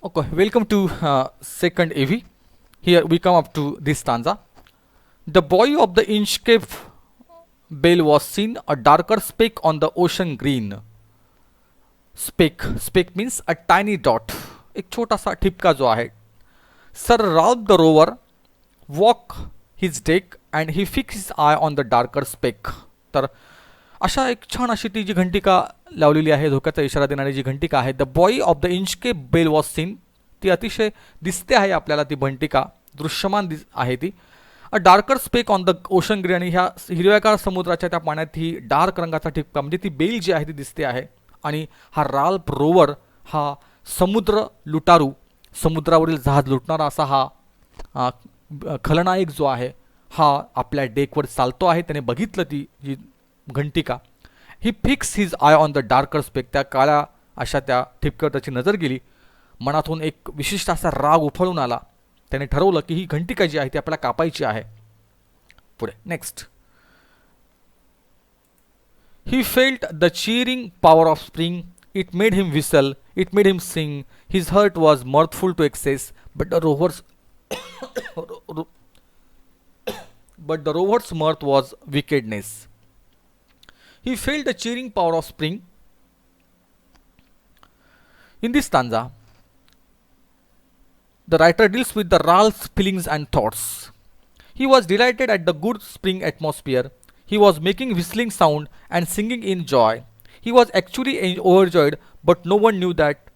Okay, welcome to second AV. Here we come up to this stanza. The boy of the Inchcape bale was seen, a darker speck on the ocean green. Speck means a tiny dot. एक छोटासा ठिपका जो आहे. Sir Ralph the rover walk his deck and he fixed his eye on the darker speck. तर अशा एक छान अशी ती जी घंटिका लावलेली आहे, धोक्याचा इशारा देणारी जी घंटिका आहे. The buoy of the Inchcape bell was seen. ती अतिशय दिसते आहे आपल्याला, ती घंटिका दृश्यमान आहे ती. A darker speck on the ocean green, आणि ह्या हिरव्यागार समुद्राच्या त्या पाण्यात ही डार्क रंगाचा ठिपका म्हणजे ती बेल जी आहे ती दिसते आहे. आणि हा राल्फ रोवर हा समुद्र लुटारू, समुद्रावरील जहाज लुटणारा असा हा खलनायक जो आहे हा आपल्या डेकवर चालतो आहे. त्याने बघितलं ती जी घंटिका. He fix his eye on the darker speck, त्या काळ्या अशा त्या ठिपक्यावर त्याची नजर गेली. मनातून एक विशिष्ट असा राग उफळून आला. त्याने ठरवलं की ही घंटिका जी आहे ती आपल्याला कापायची आहे. पुढे next. He felt the cheering power of spring. It made him whistle, it made him sing. His heart was mirthful to excess, but the rovers mirth was wickedness. He felt the cheering power of spring. In this stanza, the writer deals with the Ralph's feelings and thoughts. He was delighted at the good spring atmosphere. He was making whistling sound and singing in joy. He was actually overjoyed, but no one knew that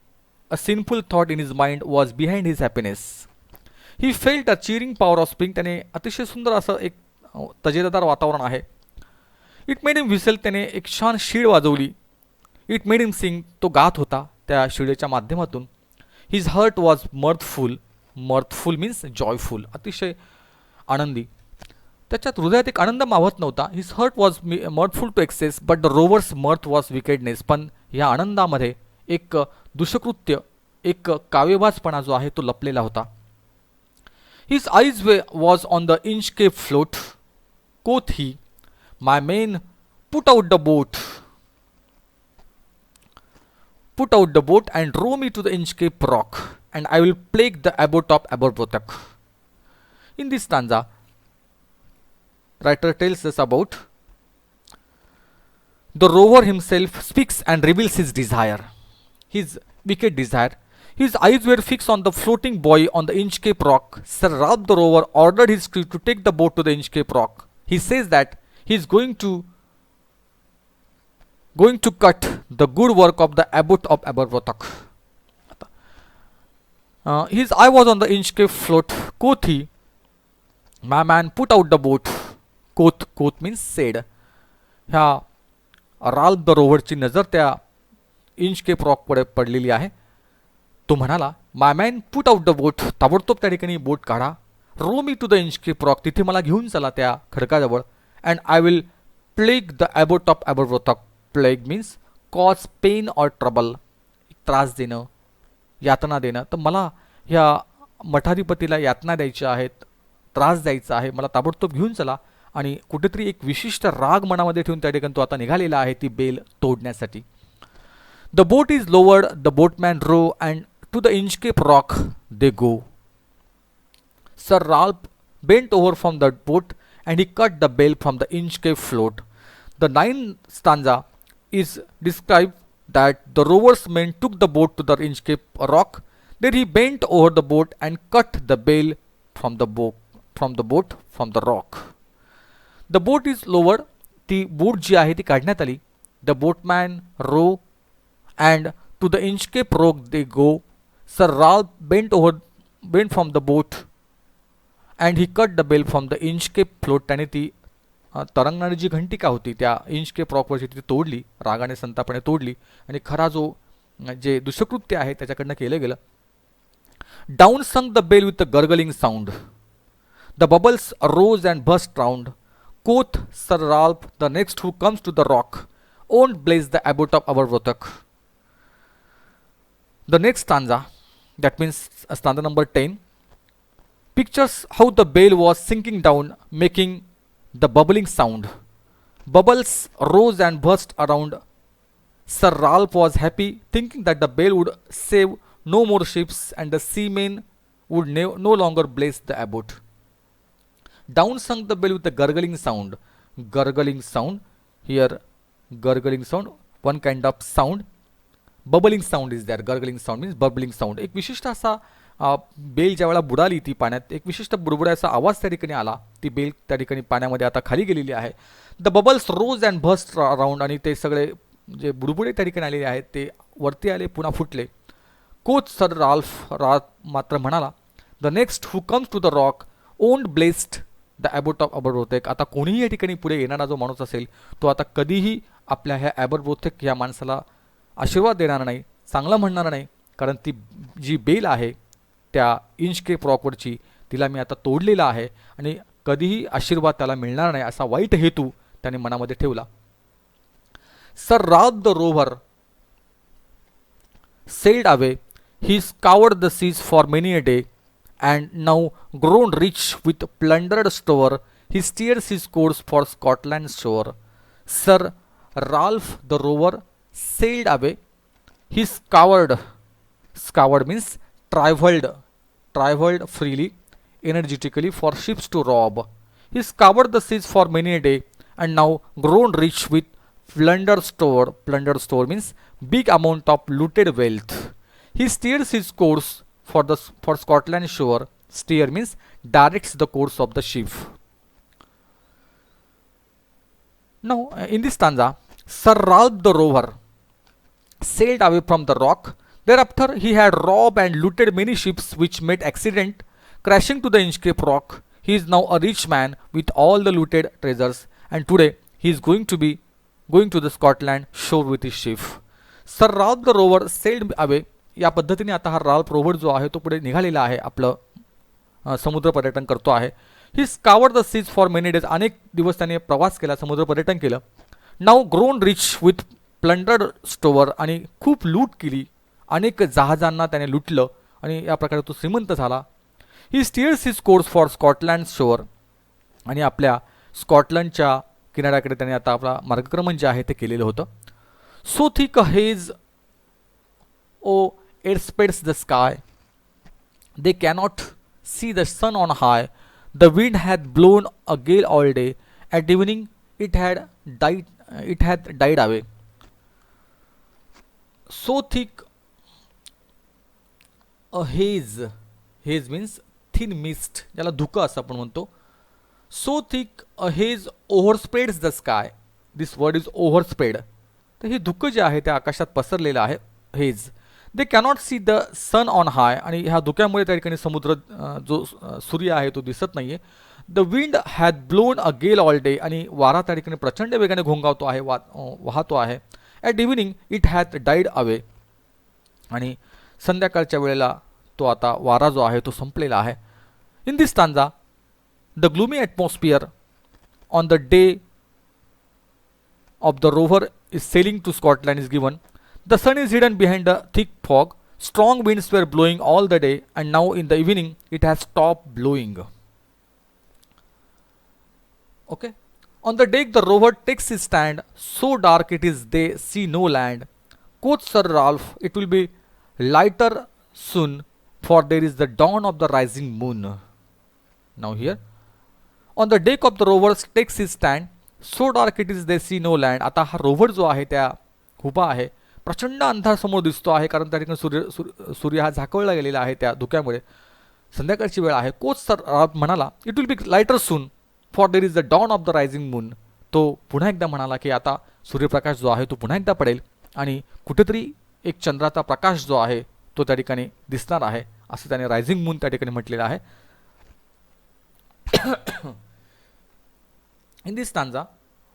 a sinful thought in his mind was behind his happiness. He felt a cheering power of spring. त्याने अतिशय सुंदर असं एक तजेदार वातावरण आहे. It made him whistle, त्याने एक छान शीळ वाजवली. इट मेड हिम सिंग, तो गात होता त्या शिळेच्या माध्यमातून. His heart was mirthful. Mirthful means joyful, अतिशय आनंदी. त्याच्यात हृदयात एक आनंद मावत नव्हता. His heart was mirthful to excess, but the rover's mirth was wickedness. पण या आनंदामध्ये एक दुष्कृत्य, एक काव्यवाजपणा जो आहे तो लपलेला होता. His eyes was on the Inchcape float. Quoth he, my men, put out the boat. Put out the boat and row me to the Inchcape rock, and I will plague the abbot of Aberbrothock. In this stanza, writer tells us about the rover himself speaks and reveals his desire, his wicked desire. His eyes were fixed on the floating boy on the Inchcape rock. Sir Ralph the rover ordered his crew to take the boat to the Inchcape rock. He says that he is going to cut the good work of the abbot of Aberbrothock. His eye was on the Inchcape float. Quoth he, my man, put out the boat. Quoth means said. ह्या Ralph the रोव्हरची नजर त्या Inchcape रॉककडे पडलेली आहे. तो म्हणाला, my man, put out the boat. ताबडतोब त्या ठिकाणी बोट काढा. Row me to the Inchcape rock, तिथे मला घेऊन चला त्या खडकाजवळ. And I will plague the abbot of Aberbrothok. Plague means cause pain or trouble, त्रास देणं, यातना देणं. तर मला ह्या मठाधिपतीला यातना द्यायच्या आहेत, त्रास द्यायचा आहे, मला ताबडतोब घेऊन चला. आणि कुठेतरी एक विशिष्ट राग मनामध्ये ठेवून त्या ठिकाणी तो आता निघालेला आहे ती बेल तोडण्यासाठी. The boat is lowered, the boatman row, and to the Inchcape rock they go. Sir Ralph bent over from the boat and he cut the bale from the Inchcape float. The ninth stanza is described that the rover's men took the boat to the Inchcape rock. There he bent over the boat and cut the bale from the boat from the rock. The boat is lowered. ती बोट जी आहे ती काढण्यात आली. The boatman row and to the Inchcape rock they go. Sir Ralph bent from the boat and he cut the bell from the Inchcape float. त्याने ती तरंगणारी जी घंटिका होती त्या इंचकेप रॉकवरची ती तोडली, रागाने संतापाने तोडली. आणि खरा जो जे दुष्कृत्य आहे त्याच्याकडनं केलं गेलं. Down sunk the bell with the gurgling sound. The bubbles rose and burst around. Quoth sir Ralph the next who comes to the rock. Won't bless the abbot of Aberbrothok. The next stanza, that means stanza number 10, pictures how the bale was sinking down, making the bubbling sound. Bubbles rose and burst around. Sir Ralph was happy, thinking that the bale would save no more ships, and the seamen would no longer blaze the abbot. Down sunk the bell with a gurgling sound. Gurgling sound. Here, gurgling sound. One kind of sound. Bubbling sound is there. Gurgling sound means bubbling sound. एक विशिष्ट असा bell ज्या वेळेला बुडाली ती पाण्यात एक विशिष्ट बुडबुडाचा आवाज त्या ठिकाणी आला. ती बेल त्या ठिकाणी पाण्यामध्ये आता खाली गेलेली आहे. The bubbles rose and burst round, आणि ते सगळे जे बुडबुडे त्या ठिकाणी आलेले आहेत ते वरती आले, पुन्हा फुटले. कोच सर राल्फ मात्र म्हणाला, the next who comes to the rock won't blessed the abbot of Aberbrothok. आता कोणीही या ठिकाणी पुढे येणारा जो माणूस असेल तो आता कधीही आपल्या ह्या ॲबरबोथेक या माणसाला आशीर्वाद देणार नाही, चांगला म्हणणार नाही, कारण ती जी बेल आहे त्या इंचकेप रॉकवरची तिला मी आता तोडलेला आहे आणि कधीही आशीर्वाद त्याला मिळणार नाही असा वाईट हेतू त्याने मनामध्ये ठेवला. Sir Ralph the Rover sailed away. He scoured the seas for many a day, and now grown rich with plundered store, he steers his course for Scotland's shore. Sir Ralph the rover sailed away. He scoured means traveled freely, energetically for ships to rob. He scoured the seas for many a day, and now grown rich with plundered store. Plundered store means big amount of looted wealth. He steers his course for Scotland's shore. Steer means directs the course of the ship. Now, in this stanza, Sir Ralph the rover sailed away from the rock. Thereafter, he had robbed and looted many ships which met accident, crashing to the Inchcape rock. He is now a rich man with all the looted treasures, and today he is going to the Scotland shore with his ship. Sir Ralph the rover sailed away. या पद्धतीने आता हा Ralph rover जो आहे तो पुढे निघालेला आहे, आपलं समुद्र पर्यटन करतो आहे. He scoured the seas for many days. अनेक दिवस त्याने प्रवास केला, समुद्र पर्यटन केलं. Now grown rich with plundered store, आणि खूप लूट केली, अनेक जहाजांना त्याने लुटलं आणि या प्रकारे तो श्रीमंत झाला. He steers his course for Scotland shore, आणि आपल्या स्कॉटलंडच्या किनाऱ्याकडे त्याने आता आपला मार्गक्रमण जे आहे ते केलेलं होतं. So thick a haze o'er airspace the sky, they cannot see the sun on high. The wind had blown a gale all day. At evening it had died away. So thick a haze means thin mist, ज्याला धुकं असं आपण म्हणतो. So thick a haze overspreads the sky. This word is overspread. तर हे धुकं जे आहे ते आकाशात पसरलेलं आहे, haze. They cannot see the sun on high, आणि ह्या धुक्यामुळे त्या ठिकाणी समुद्र जो सूर्य आहे तो दिसत नाही आहे. द विंड हॅड ब्लोन अ गेल ऑल डे, आणि वारा त्या ठिकाणी प्रचंड वेगाने घोंगावतो आहे, वाहतो आहे. At evening it hath died away, आणि संध्याकाळच्या वेळेला तो आता वारा जो आहे तो संपलेला आहे. In this stanza the gloomy atmosphere on the day of the rover is sailing to Scotland is given. The sun is hidden behind a thick fog. Strong winds were blowing all the day, and now in the evening it has stopped blowing. Okay. On the deck the rover takes his stand. So dark it is they see no land. Quoth Sir Ralph, it will be lighter soon, for there is the dawn of the rising moon. Now here, on the deck of the rover takes his stand. So dark it is they see no land. आता हा rover जो आहे त्या उभा आहे, प्रचंड अंधार समोर दिसतो आहे, कारण त्या ठिकाणी सूर्य हा झाकळला गेलेला आहे त्या धुक्यामुळे. संध्याकाळची वेळ आहे. कोच सर म्हणाला, it will be lighter soon, for there is the dawn of the rising moon. तो पुन्हा एकदा म्हणाला की आता सूर्यप्रकाश जो आहे तो पुन्हा एकदा पडेल, आणि कुठेतरी एक चंद्राचा प्रकाश जो आहे तो त्या ठिकाणी दिसणार आहे, असं त्याने रायझिंग मून त्या ठिकाणी म्हटलेलं आहे. In this stanza,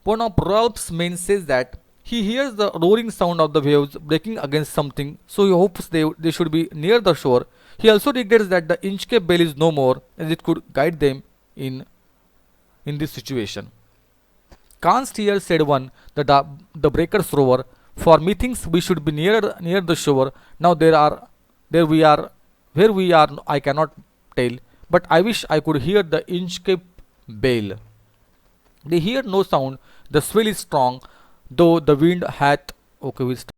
one of Ralph's men says that he hears the roaring sound of the waves breaking against something, so he hopes they should be near the shore. He also regrets that the Inchcape Bell is no more, as it could guide them in this situation. Canst hear, said one, the breakers rover, for methinks we should be near the shore. Now where we are I cannot tell, but I wish I could hear the Inchcape Bell. They hear no sound, the swell is strong, though the wind hath. Okay, we start.